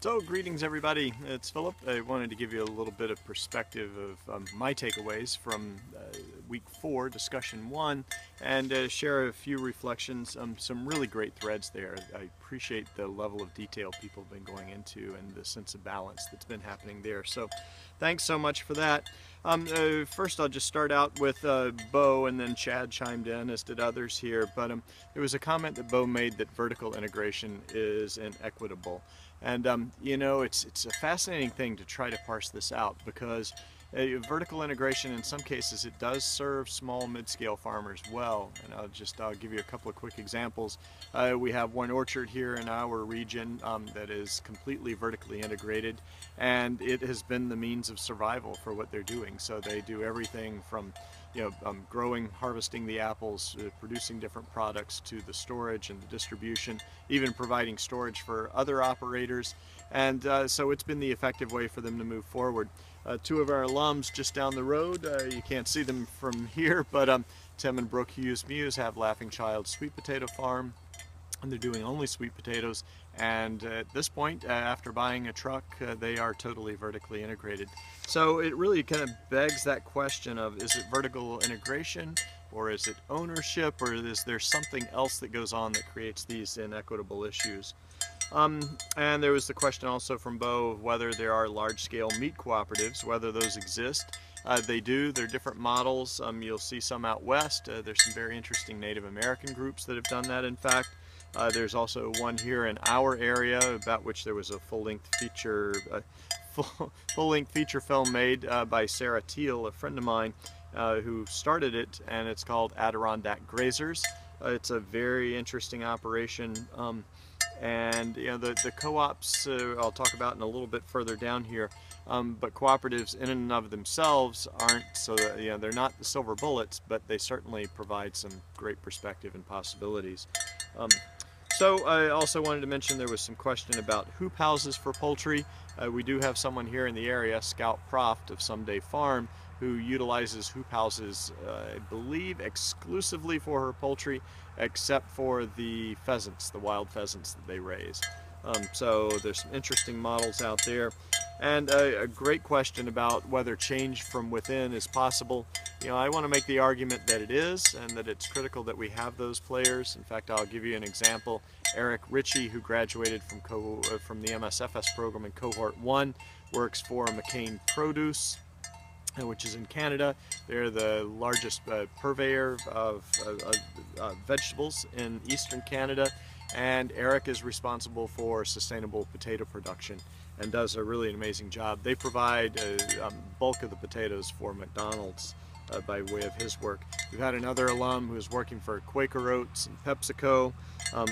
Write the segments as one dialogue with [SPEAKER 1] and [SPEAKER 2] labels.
[SPEAKER 1] So, greetings everybody, it's Philip. I wanted to give you a little bit of perspective of my takeaways from week 4, discussion 1, and share a few reflections, some really great threads there. I appreciate the level of detail people have been going into and the sense of balance that's been happening there. So, thanks so much for that. First I'll just start out with Bo, and then Chad chimed in, as did others here, but there was a comment that Bo made that vertical integration is inequitable. And you know, it's a fascinating thing to try to parse this out, because vertical integration in some cases it does serve small mid-scale farmers well. And I'll give you a couple of quick examples. We have one orchard here in our region that is completely vertically integrated, and it has been the means of survival for what they're doing. So they do everything from growing, harvesting the apples, producing different products, to the storage and the distribution, even providing storage for other operators. And so it's been the effective way for them to move forward. Two of our alums just down the road, you can't see them from here, but Tim and Brooke Hughes Muse have Laughing Child Sweet Potato Farm, and they're doing only sweet potatoes. And at this point, after buying a truck, they are totally vertically integrated. So it really kind of begs that question of, is it vertical integration, or is it ownership, or is there something else that goes on that creates these inequitable issues? And there was the question also from Bo of whether there are large-scale meat cooperatives, whether those exist. They do. They're different models. You'll see some out west. There's some very interesting Native American groups that have done that, in fact. There's also one here in our area, about which there was a full-length feature film made by Sarah Teal, a friend of mine, who started it, and it's called Adirondack Grazers. It's a very interesting operation. And you know, the co-ops I'll talk about in a little bit further down here, but cooperatives in and of themselves aren't, so that, you know, they're not the silver bullets, but they certainly provide some great perspective and possibilities. So I also wanted to mention there was some question about hoop houses for poultry. We do have someone here in the area, Scout Proft of Someday Farm, who utilizes hoop houses, I believe, exclusively for her poultry, except for the pheasants, the wild pheasants that they raise. So there's some interesting models out there. And a great question about whether change from within is possible. You know, I want to make the argument that it is, and that it's critical that we have those players. In fact, I'll give you an example. Eric Ritchie, who graduated from the MSFS program in Cohort 1, works for McCain Produce, which is in Canada. They're the largest purveyor of vegetables in eastern Canada, and Eric is responsible for sustainable potato production and does a really amazing job. They provide a bulk of the potatoes for McDonald's by way of his work. We've had another alum who's working for Quaker Oats and PepsiCo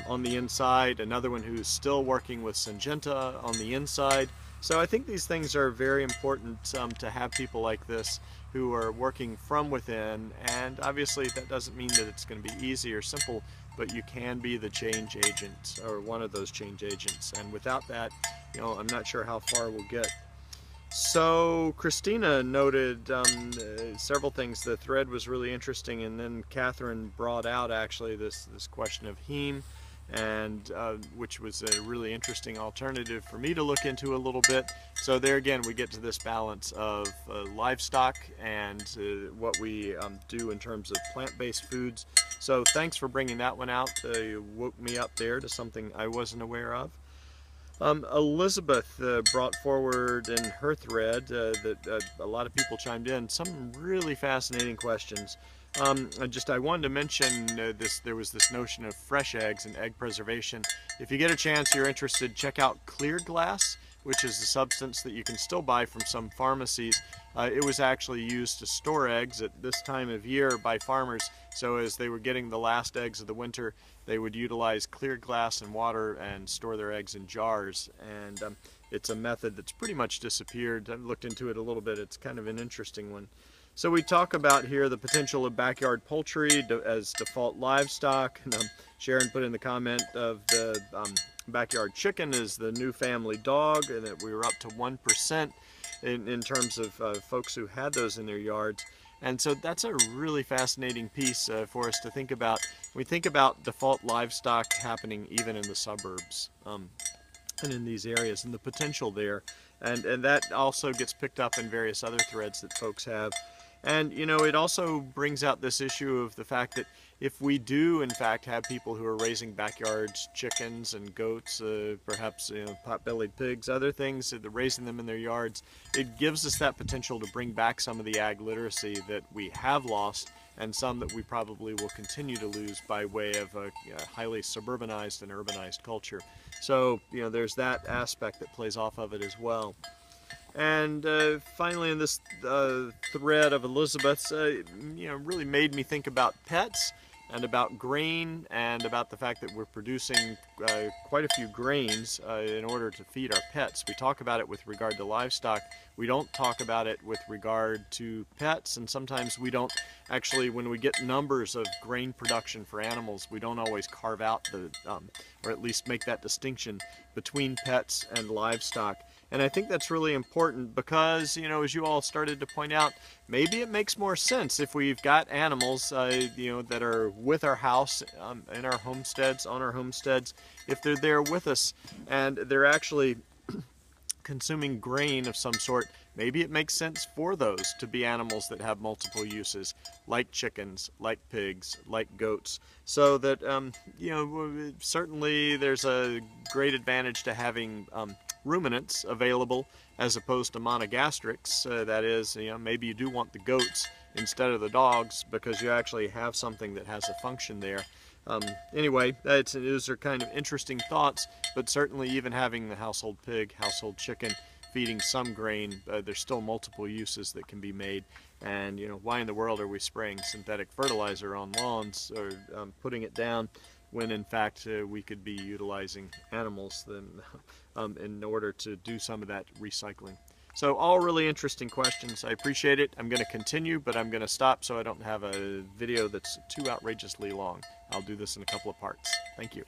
[SPEAKER 1] on the inside, another one who's still working with Syngenta on the inside. So I think these things are very important to have people like this who are working from within, and obviously that doesn't mean that it's going to be easy or simple, but you can be the change agent, or one of those change agents, and without that, you know, I'm not sure how far we'll get. So Christina noted several things. The thread was really interesting, and then Catherine brought out actually this question of heme, and which was a really interesting alternative for me to look into a little bit. So there again, we get to this balance of livestock and what we do in terms of plant-based foods. So thanks for bringing that one out. You woke me up there to something I wasn't aware of. Elizabeth brought forward in her thread that a lot of people chimed in, some really fascinating questions. I wanted to mention there was this notion of fresh eggs and egg preservation. If you get a chance, you're interested, check out Clear Glass, which is a substance that you can still buy from some pharmacies. It was actually used to store eggs at this time of year by farmers. So as they were getting the last eggs of the winter, they would utilize clear glass and water and store their eggs in jars. And it's a method that's pretty much disappeared. I've looked into it a little bit. It's kind of an interesting one. So we talk about here the potential of backyard poultry as default livestock. And, Sharon put in the comment of the backyard chicken is the new family dog, and that we were up to 1% in terms of folks who had those in their yards. And so that's a really fascinating piece for us to think about. We think about default livestock happening even in the suburbs. and in these areas, and the potential there. And that also gets picked up in various other threads that folks have. And you know, it also brings out this issue of the fact that if we do in fact have people who are raising backyards, chickens and goats, perhaps pot-bellied pigs, other things, raising them in their yards, it gives us that potential to bring back some of the ag literacy that we have lost, and some that we probably will continue to lose by way of a highly suburbanized and urbanized culture. So you know, there's that aspect that plays off of it as well. And finally, in this thread of Elizabeth's, really made me think about pets and about grain and about the fact that we're producing quite a few grains in order to feed our pets. We talk about it with regard to livestock. We don't talk about it with regard to pets, and sometimes we don't actually, when we get numbers of grain production for animals, we don't always carve out or at least make that distinction between pets and livestock. And I think that's really important because, as you all started to point out, maybe it makes more sense if we've got animals, that are with our house, in our homesteads, on our homesteads, if they're there with us and they're actually consuming grain of some sort, maybe it makes sense for those to be animals that have multiple uses, like chickens, like pigs, like goats, so that, certainly there's a great advantage to having ruminants available as opposed to monogastrics. That is, maybe you do want the goats instead of the dogs because you actually have something that has a function there. Anyway, those are kind of interesting thoughts, but certainly even having the household pig, household chicken, feeding some grain, there's still multiple uses that can be made. And why in the world are we spraying synthetic fertilizer on lawns or putting it down when in fact we could be utilizing animals in order to do some of that recycling? So all really interesting questions. I appreciate it. I'm going to continue, but I'm going to stop so I don't have a video that's too outrageously long. I'll do this in a couple of parts. Thank you.